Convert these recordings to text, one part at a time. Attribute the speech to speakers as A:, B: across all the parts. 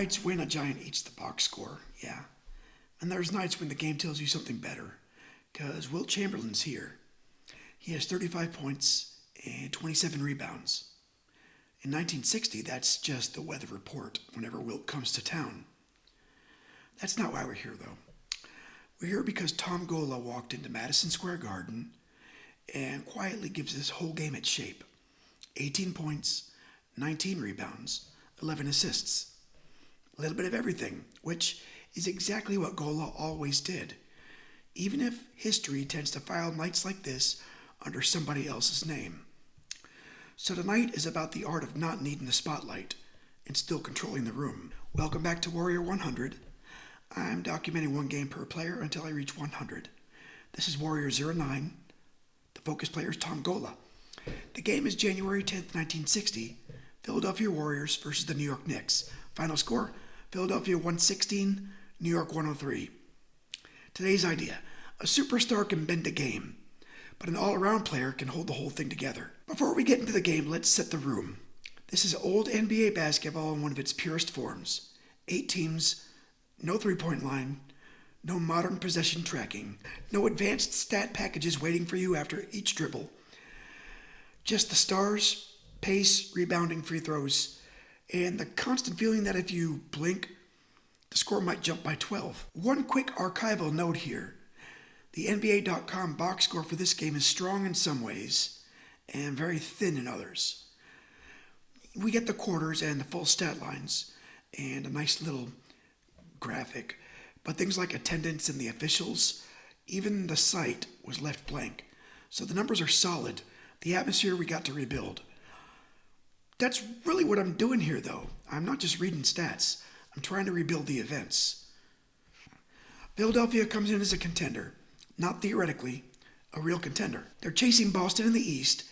A: nights when a giant eats the box score, yeah. And there's nights when the game tells you something better, because Wilt Chamberlain's here. He has 35 points and 27 rebounds. In 1960, that's just the weather report whenever Wilt comes to town. That's not why we're here, though. We're here because Tom Gola walked into Madison Square Garden and quietly gives this whole game its shape. 18 points, 19 rebounds, 11 assists. A little bit of everything, which is exactly what Gola always did, even if history tends to file nights like this under somebody else's name. So tonight is about the art of not needing the spotlight and still controlling the room. Welcome back to Warrior 100. I'm documenting one game per player until I reach 100. This is Warrior 09. The focus player is Tom Gola. The game is January 10th, 1960. Philadelphia Warriors versus the New York Knicks. Final score, Philadelphia 116, New York 103. Today's idea: a superstar can bend a game, but an all-around player can hold the whole thing together. Before we get into the game, let's set the room. This is old NBA basketball in one of its purest forms. 8 teams, no three-point line, no modern possession tracking, no advanced stat packages waiting for you after each dribble. Just the stars, pace, rebounding, free throws, and the constant feeling that if you blink, the score might jump by 12. One quick archival note here. The NBA.com box score for this game is strong in some ways and very thin in others. We get the quarters and the full stat lines and a nice little graphic, but things like attendance and the officials, even the site was left blank. So the numbers are solid. The atmosphere we got to rebuild. That's really what I'm doing here, though. I'm not just reading stats. I'm trying to rebuild the events. Philadelphia comes in as a contender. Not theoretically, a real contender. They're chasing Boston in the East.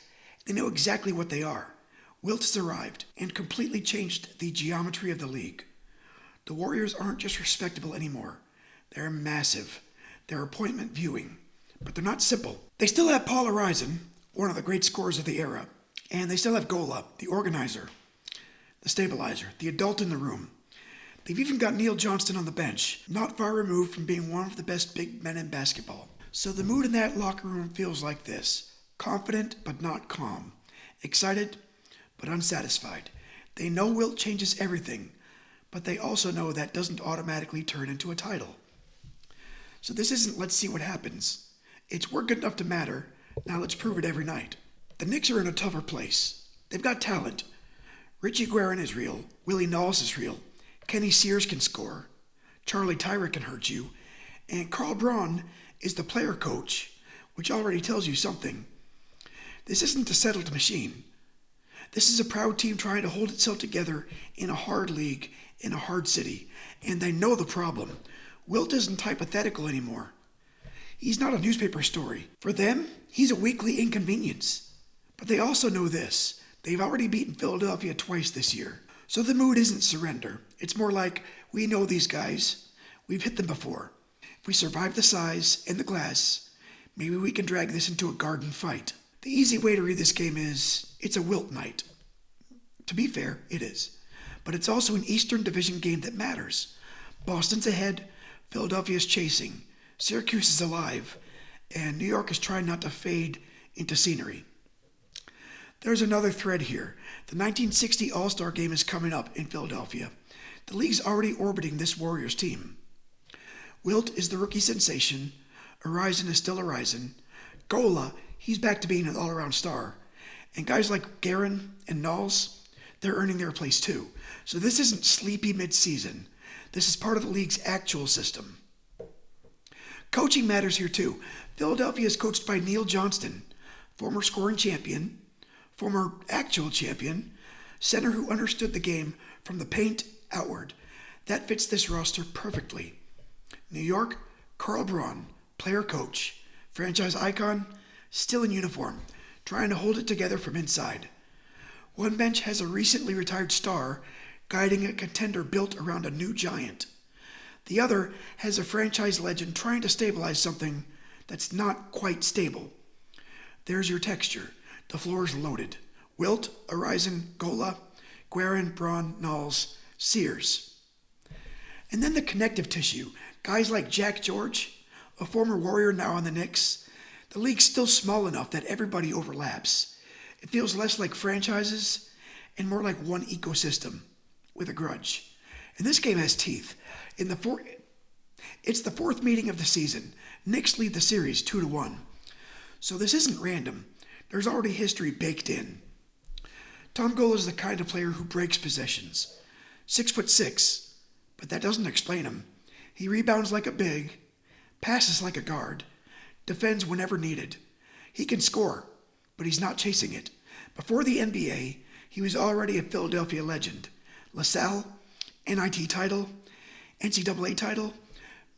A: They know exactly what they are. Wilt has arrived and completely changed the geometry of the league. The Warriors aren't just respectable anymore. They're massive. They're appointment viewing. But they're not simple. They still have Paul Arizin, one of the great scorers of the era. And they still have Gola, the organizer, the stabilizer, the adult in the room. They've even got Neil Johnston on the bench, not far removed from being one of the best big men in basketball. So the mood in that locker room feels like this: confident but not calm, excited but unsatisfied. They know Wilt changes everything, but they also know that doesn't automatically turn into a title. So this isn't let's see what happens. It's we're good enough to matter, now let's prove it every night. The Knicks are in a tougher place. They've got talent. Richie Guerin is real. Willie Knowles is real. Kenny Sears can score. Charlie Tyra can hurt you. And Carl Braun is the player coach, which already tells you something. This isn't a settled machine. This is a proud team trying to hold itself together in a hard league, in a hard city. And they know the problem. Wilt isn't hypothetical anymore. He's not a newspaper story. For them, he's a weekly inconvenience. But they also know this: they've already beaten Philadelphia twice this year. So the mood isn't surrender. It's more like, we know these guys. We've hit them before. If we survive the size and the glass, maybe we can drag this into a garden fight. The easy way to read this game is, it's a Wilt night. To be fair, it is. But it's also an Eastern Division game that matters. Boston's ahead, Philadelphia's chasing, Syracuse is alive, and New York is trying not to fade into scenery. There's another thread here. The 1960 All-Star Game is coming up in Philadelphia. The league's already orbiting this Warriors team. Wilt is the rookie sensation. Arizin is still Arizin. Gola, he's back to being an all-around star. And guys like Guerin and Knowles, they're earning their place too. So this isn't sleepy mid-season. This is part of the league's actual system. Coaching matters here too. Philadelphia is coached by Neil Johnston, former scoring champion, former actual champion, center who understood the game from the paint outward. That fits this roster perfectly. New York, Carl Braun, player coach, franchise icon, still in uniform, trying to hold it together from inside. One bench has a recently retired star guiding a contender built around a new giant. The other has a franchise legend trying to stabilize something that's not quite stable. There's your texture. The floor is loaded. Wilt, Arizin, Gola, Guerin, Braun, Knowles, Sears. And then the connective tissue. Guys like Jack George, a former Warrior now on the Knicks. The league's still small enough that everybody overlaps. It feels less like franchises and more like one ecosystem with a grudge. And this game has teeth. It's the fourth meeting of the season. Knicks lead the series 2-1. So this isn't random. There's already history baked in. Tom Gola is the kind of player who breaks possessions. 6'6", but that doesn't explain him. He rebounds like a big, passes like a guard, defends whenever needed. He can score, but he's not chasing it. Before the NBA, he was already a Philadelphia legend. LaSalle, NIT title, NCAA title,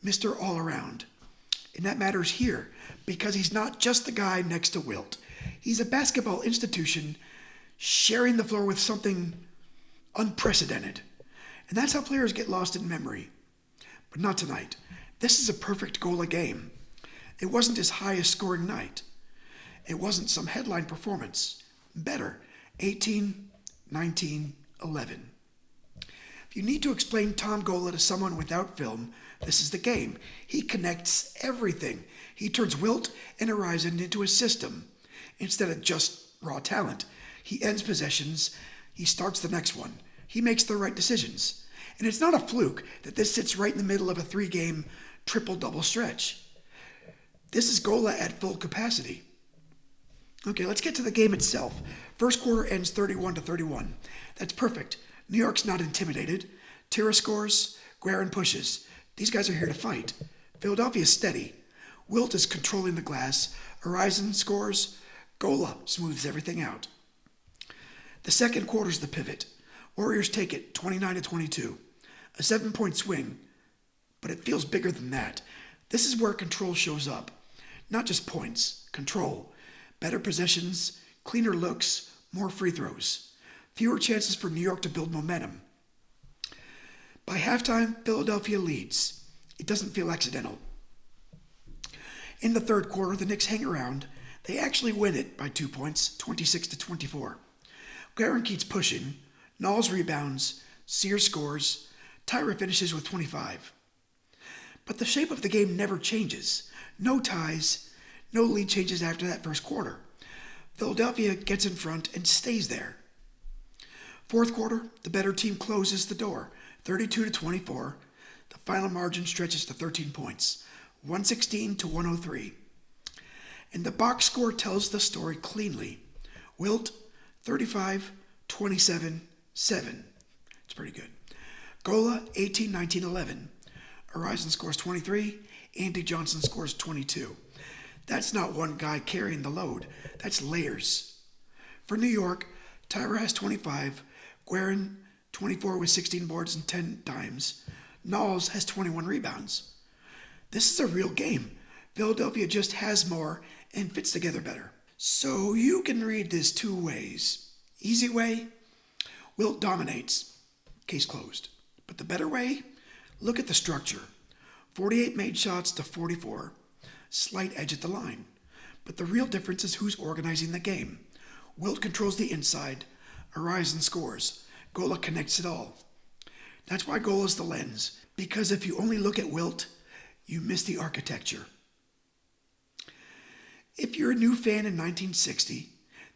A: Mr. All-Around. And that matters here because he's not just the guy next to Wilt. He's a basketball institution sharing the floor with something unprecedented. And that's how players get lost in memory. But not tonight. This is a perfect Gola game. It wasn't his highest scoring night. It wasn't some headline performance. Better, 18, 19, 11. If you need to explain Tom Gola to someone without film, this is the game. He connects everything. He turns Wilt and Horizon into a system instead of just raw talent. He ends possessions. He starts the next one. He makes the right decisions. And it's not a fluke that this sits right in the middle of a 3-game triple-double stretch. This is Gola at full capacity. Okay, let's get to the game itself. First quarter ends 31-31. That's perfect. New York's not intimidated. Tira scores. Guerin pushes. These guys are here to fight. Philadelphia's steady. Wilt is controlling the glass. Horizon scores. Gola smooths everything out. The second quarter's the pivot. Warriors take it 29-22. A 7-point swing, but it feels bigger than that. This is where control shows up. Not just points, control. Better possessions, cleaner looks, more free throws. Fewer chances for New York to build momentum. By halftime, Philadelphia leads. It doesn't feel accidental. In the third quarter, the Knicks hang around. They actually win it by 2 points, 26-24. Guerin keeps pushing. Knowles rebounds. Sears scores. Tyra finishes with 25. But the shape of the game never changes. No ties, no lead changes after that first quarter. Philadelphia gets in front and stays there. Fourth quarter, the better team closes the door, 32-24. The final margin stretches to 13 points, 116-103. And the box score tells the story cleanly. Wilt, 35, 27, 7. It's pretty good. Gola, 18, 19, 11. Horizon scores 23. Andy Johnson scores 22. That's not one guy carrying the load. That's layers. For New York, Tyra has 25. Guerin, 24 with 16 boards and 10 dimes. Knowles has 21 rebounds. This is a real game. Philadelphia just has more and fits together better. So you can read this two ways. Easy way, Wilt dominates. Case closed. But the better way, look at the structure. 48 made shots to 44. Slight edge at the line. But the real difference is who's organizing the game. Wilt controls the inside. Horizon scores. Gola connects it all. That's why Gola's the lens. Because if you only look at Wilt, you miss the architecture. If you're a new fan in 1960,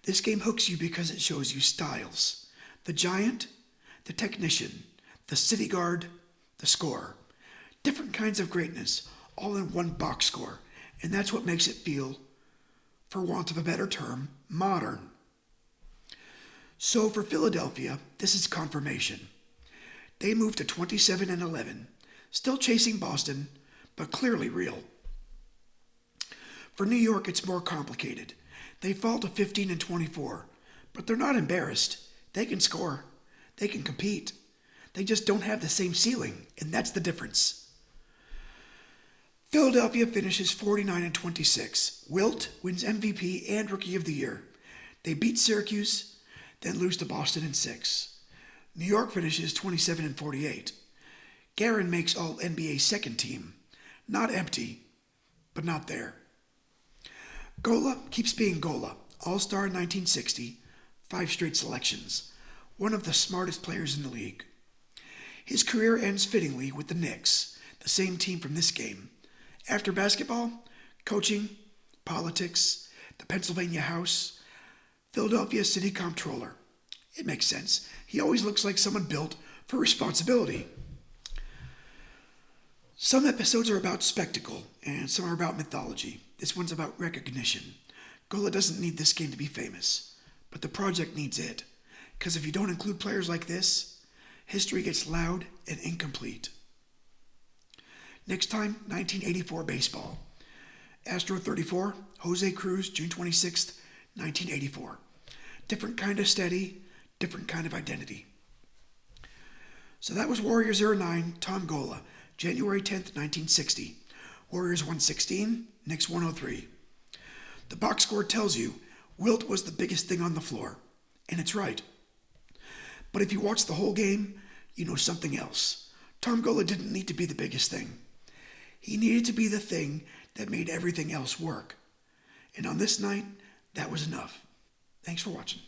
A: this game hooks you because it shows you styles. The giant, the technician, the city guard, the scorer. Different kinds of greatness, all in one box score. And that's what makes it feel, for want of a better term, modern. So for Philadelphia, this is confirmation. They moved to 27-11, still chasing Boston, but clearly real. For New York, it's more complicated. They fall to 15-24, but they're not embarrassed. They can score. They can compete. They just don't have the same ceiling, and that's the difference. Philadelphia finishes 49-26. Wilt wins MVP and Rookie of the Year. They beat Syracuse, then lose to Boston in 6. New York finishes 27-48. Guerin makes All-NBA second team. Not empty, but not there. Gola keeps being Gola. All-Star in 1960, 5 straight selections. One of the smartest players in the league. His career ends fittingly with the Knicks, the same team from this game. After basketball, coaching, politics, the Pennsylvania House, Philadelphia City Comptroller. It makes sense. He always looks like someone built for responsibility. Some episodes are about spectacle, and some are about mythology. This one's about recognition. Gola doesn't need this game to be famous, but the project needs it. Because if you don't include players like this, history gets loud and incomplete. Next time, 1984 baseball. Astro 34, Jose Cruz, June 26th, 1984. Different kind of steady, different kind of identity. So that was Warrior 09, Tom Gola, January 10th, 1960. Warriors 116, Knicks 103. The box score tells you Wilt was the biggest thing on the floor, and it's right. But if you watch the whole game, you know something else. Tom Gola didn't need to be the biggest thing. He needed to be the thing that made everything else work. And on this night, that was enough. Thanks for watching.